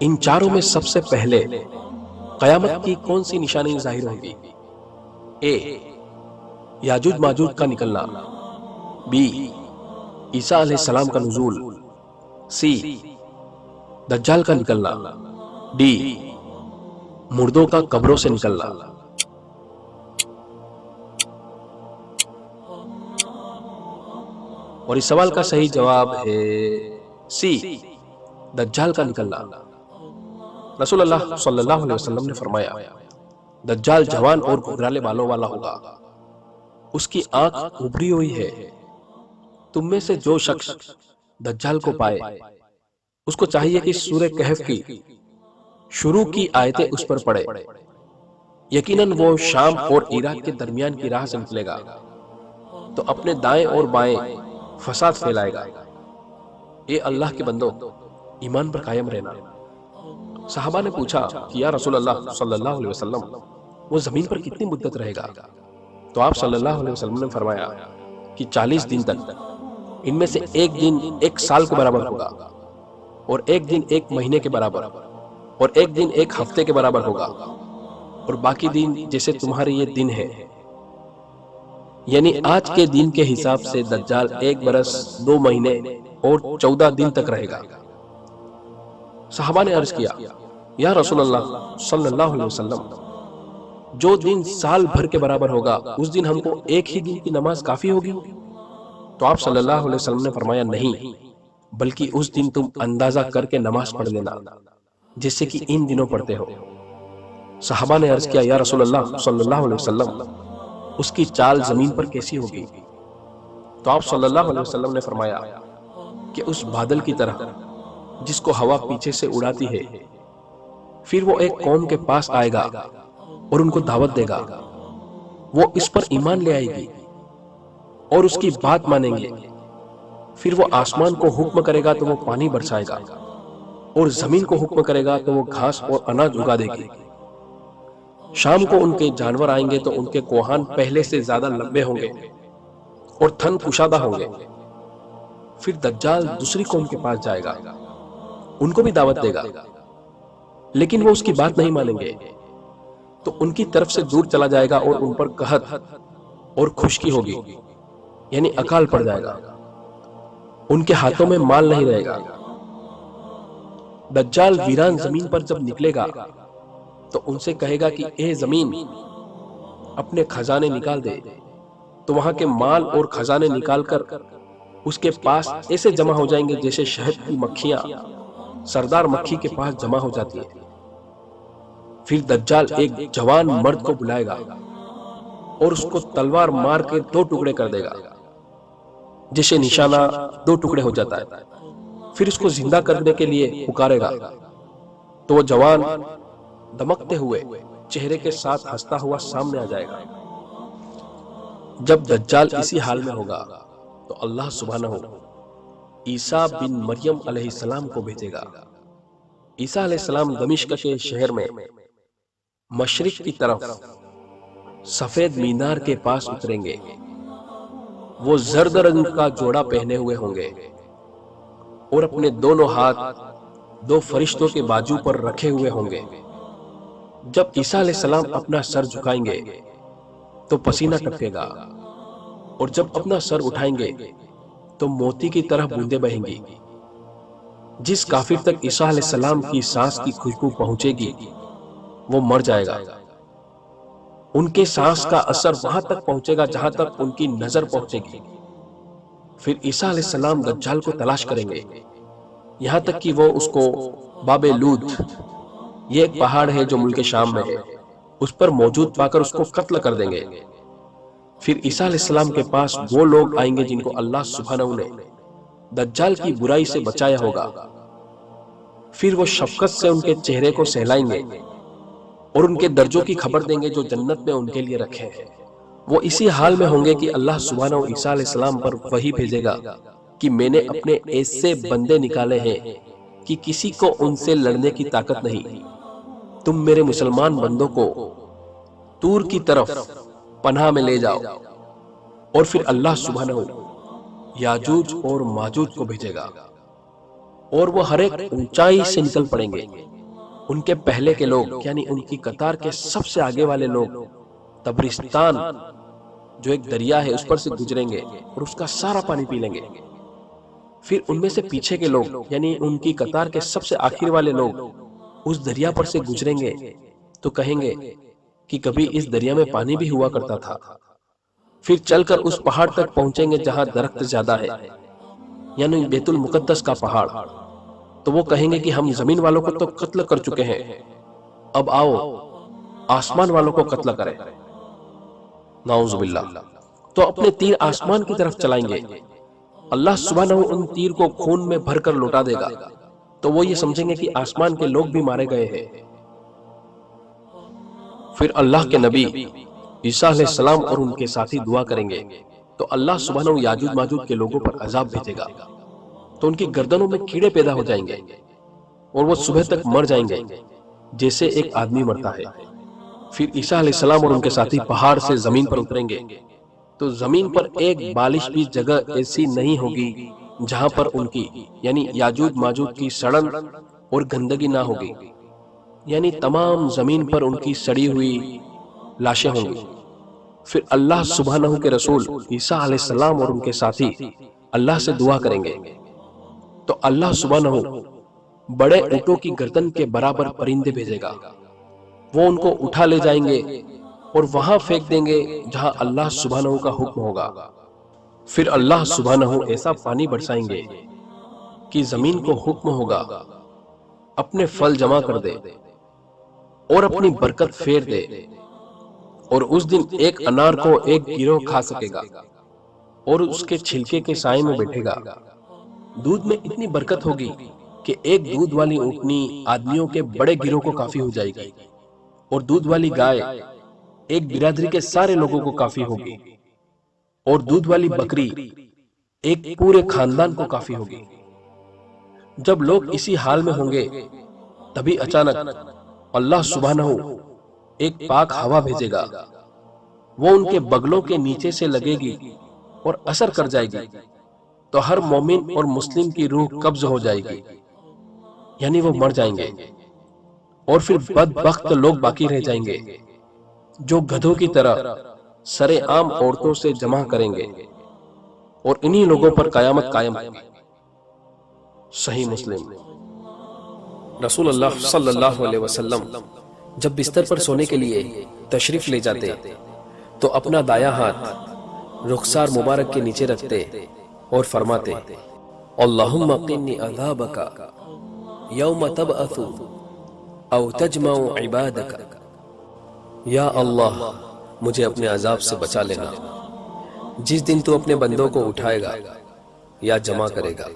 ان چاروں میں سب سے پہلے قیامت کی کون سی نشانی ظاہر ہوگی؟ اے، یاجوج ماجوج کا نکلنا، بی، عیسیٰ علیہ السلام کا نزول، سی، دجال کا نکلنا، ڈی، مردوں کا قبروں سے نکلنا۔ اور اس سوال کا صحیح جواب ہے سی، دجال کا نکلنا۔ رسول اللہ صلی اللہ علیہ وسلم نے فرمایا، دجال جوان اور گھگرالے بالوں والا ہوگا، اس کی آنکھ ابری ہوئی ہے۔ تم میں سے جو شخص دجال کو پائے اس کو چاہیے کہ سورہ کہف کی شروع کی آیتیں اس پر پڑھے۔ یقیناً وہ شام اور عراق کے درمیان کی راہ سے نکلے گا تو اپنے دائیں اور بائیں فساد پھیلائے گا۔ اے اللہ کے بندو، ایمان پر قائم رہنا۔ صحابہ نے پوچھا کہ یا رسول اللہ صلی اللہ علیہ وسلم، وہ زمین پر کتنی مدت رہے گا؟ تو آپ صلی اللہ علیہ وسلم نے فرمایا کہ 40 دن تک۔ ان میں سے ایک دن ایک سال کے برابر ہوگا، اور ایک دن ایک مہینے کے برابر، اور ایک دن ایک ہفتے کے برابر ہوگا، اور باقی دن جیسے تمہارے یہ دن ہے۔ یعنی آج کے دن کے حساب سے دجال 1 برس 2 مہینے اور 14 دن تک رہے گا۔ صحابہ نے عرض کیا یا رسول اللہ صلی اللہ علیہ وسلم، جو دن سال بھر کے برابر ہوگا اس دن ہم کو ایک ہی دن کی نماز کافی ہوگی؟ تو آپ صلی اللہ علیہ وسلم نے فرمایا نہیں، بلکہ اس دن تم اندازہ کر کے نماز پڑھ لینا جیسے کہ ان دنوں پڑھتے ہو۔ صحابہ نے عرض کیا یا رسول اللہ صلی اللہ علیہ وسلم، اس کی چال زمین پر کیسی ہوگی؟ تو آپ صلی اللہ علیہ وسلم نے فرمایا کہ اس بادل کی طرح جس کو ہوا پیچھے سے اڑاتی ہے۔ پھر وہ ایک قوم کے پاس آئے گا اور ان کو دعوت دے گا، وہ اس پر ایمان لے آئے گی اور اس کی بات مانیں گے۔ پھر وہ آسمان کو حکم کرے گا تو وہ پانی برسائے گا، اور زمین کو حکم کرے گا تو وہ گھاس اور اناج اگا دے گی۔ شام کو ان کے جانور آئیں گے تو ان کے کوہان پہلے سے زیادہ لمبے ہوں گے اور تھن کشادہ ہوں گے۔ پھر دجال دوسری قوم کے پاس جائے گا، ان کو بھی دعوت دے گا، لیکن وہ اس کی بات نہیں مانیں گے تو ان کی طرف سے دور چلا جائے گا اور ان پر قحط اور خشکی ہوگی، یعنی اکال پڑ جائے گا، ان کے ہاتھوں میں مال نہیں رہے گا۔ دجال ویران زمین پر جب نکلے گا تو ان سے کہے گا کہ اے زمین، اپنے خزانے نکال دے، تو وہاں کے مال اور خزانے نکال کر اس کے پاس ایسے جمع ہو جائیں گے جیسے شہد کی مکھیاں سردار مکھی کے پاس جمع ہو جاتی ہیں۔ پھر دجال ایک جوان مرد کو بلائے گا اور اس کو تلوار مار کے 2 ٹکڑے کر دے گا، جیسے نشانہ 2 ٹکڑے ہو جاتا ہے۔ پھر اس کو زندہ کرنے کے لیے پکارے گا تو وہ جوان دمکتے ہوئے چہرے کے ساتھ ہنستا ہوا سامنے آ جائے گا۔ جب دجال اسی حال میں ہوگا تو اللہ سبحانہ عیسیٰ بن مریم علیہ السلام کو بھیجے گا۔ عیسیٰ علیہ السلام دمشق کے شہر میں مشرق کی طرف سفید مینار کے پاس اتریں گے۔ وہ زرد رنگ کا جوڑا پہنے ہوئے ہوں گے اور اپنے دونوں ہاتھ 2 فرشتوں کے بازو پر رکھے ہوئے ہوں گے۔ جب عیسیٰ علیہ السلام اپنا سر جھکائیں گے تو پسینہ ٹپکے گا، اور جب اپنا سر اٹھائیں گے تو موتی کی طرح بوندیں بہیں گی۔ جس کافر تک عیسیٰ علیہ السلام کی سانس کی خوشبو پہنچے گی وہ مر جائے گا۔ ان کے سانس کا اثر وہاں تک پہنچے گا جہاں تک ان کی نظر پہنچے گی۔ پھر عیسیٰ علیہ السلام دجال کو تلاش کریں گے یہاں تک کہ وہ اس کو باب لود، یہ ایک پہاڑ ہے جو ملک شام میں ہے، اس پر موجود پا کر اس کو قتل کر دیں گے۔ پھر عیسیٰ علیہ السلام کے پاس وہ لوگ آئیں گے جن کو اللہ سبحانہ نے دجال کی برائی سے بچایا ہوگا۔ پھر وہ شفقت سے ان کے چہرے کو سہلائیں گے اور ان کے درجوں کی خبر دیں گے جو جنت میں ان کے لیے رکھے ہیں۔ وہ اسی حال میں ہوں گے کہ اللہ سبحانہ عیسیٰ علیہ السلام پر وحی بھیجے گا کہ میں نے اپنے ایسے بندے نکالے ہیں کہ کسی کو ان سے لڑنے کی طاقت نہیں۔ تم میرے مسلمان بندوں کو طور کی طرف پناہ میں لے جاؤ، اور پھر اللہ سبحانہ یاجوج اور ماجوج کو بھیجے گا۔ اور وہ ہر ایک اونچائی سے نکل پڑیں گے۔ ان کے پہلے کے لوگ یعنی ان کی قطار کے سب سے آگے والے لوگ تبرستان جو ایک دریا ہے اس پر سے گزریں گے اور اس کا سارا پانی پی لیں گے۔ پھر ان میں سے پیچھے کے لوگ یعنی ان کی قطار کے سب سے آخر والے لوگ اس دریا پر سے گزریں گے تو کہیں گے کہ کبھی اس دریا میں پانی بھی ہوا کرتا تھا۔ پھر چل کر اس پہاڑ تک پہنچیں گے جہاں درخت زیادہ ہے یعنی بیت المقدس کا پہاڑ، تو وہ کہیں گے کہ ہم زمین والوں کو تو قتل کر چکے ہیں، اب آؤ آسمان والوں کو قتل کریں۔ نعوذ باللہ۔ تو اپنے تیر آسمان کی طرف چلائیں گے، اللہ سبحانہ ان تیر کو خون میں بھر کر لوٹا دے گا، تو وہ یہ سمجھیں گے کہ آسمان کے لوگ بھی مارے گئے ہیں۔ پھر اللہ کے نبی عیسیٰ علیہ السلام اور ان کے ساتھی دعا کریں گے تو اللہ سبحانہ یاجوج ماجوج کے لوگوں پر عذاب بھیجے گا، تو ان کی گردنوں میں کیڑے پیدا ہو جائیں گے اور وہ صبح تک مر جائیں گے جیسے ایک آدمی مرتا ہے۔ پھر عیسیٰ علیہ السلام اور ان کے ساتھی پہاڑ سے زمین پر اتریں گے تو زمین پر ایک بالش بھی جگہ ایسی نہیں ہوگی جہاں پر ان کی یعنی یاجوج ماجوج کی سڑن اور گندگی نہ ہوگی، یعنی تمام زمین پر ان کی سڑی ہوئی لاشیں ہوں گی۔ پھر اللہ سبحانہ کے رسول عیسیٰ علیہ السلام اور ان کے ساتھی اللہ سے دعا کریں گے تو اللہ سبحانہ بڑے اونٹوں کی گردن کے برابر پرندے بھیجے گا، وہ ان کو اٹھا لے جائیں گے اور وہاں پھینک دیں گے جہاں اللہ سبحانہ کا حکم ہوگا۔ پھر اللہ سبحانہ ایسا پانی برسائیں گے کہ زمین کو حکم ہوگا اپنے پھل جمع کر دے اور اپنی برکت پھیر دے، اور اس دن ایک انار کو ایک گروہ کھا سکے گا اور اس کے چھلکے کے سائے میں بیٹھے گا۔ دودھ میں اتنی برکت ہوگی کہ ایک دودھ والی اونٹنی آدمیوں کے بڑے گروہ کو کافی ہو جائے گی، اور دودھ والی گائے ایک برادری کے سارے لوگوں کو کافی ہوگی، اور دودھ والی بکری ایک پورے خاندان کو کافی ہوگی۔ جب لوگ اسی حال میں ہوں گے تبھی اچانک اللہ سبحانہ ایک پاک ہوا بھیجے گا، وہ ان کے بغلوں کے نیچے سے لگے گی اور اثر کر جائے گی، تو ہر مومن اور مسلم کی روح قبض ہو جائے گی، یعنی وہ مر جائیں گے، اور پھر بدبخت لوگ باقی رہ جائیں گے جو گدھوں کی طرح سر عام عورتوں سے جمع کریں گے، اور انہی لوگوں پر قیامت قائم ہوگی۔ صحیح مسلم۔ رسول اللہ صلی اللہ علیہ وسلم جب بستر پر سونے کے لیے تشریف لے جاتے تو اپنا دایاں ہاتھ رخسار مبارک کے نیچے رکھتے اور فرماتے، اللہم قنی عذابک یوم تبعث او تجمع عبادک، یا اللہ مجھے اپنے عذاب سے بچا لینا جس دن تو اپنے بندوں کو اٹھائے گا یا جمع کرے گا۔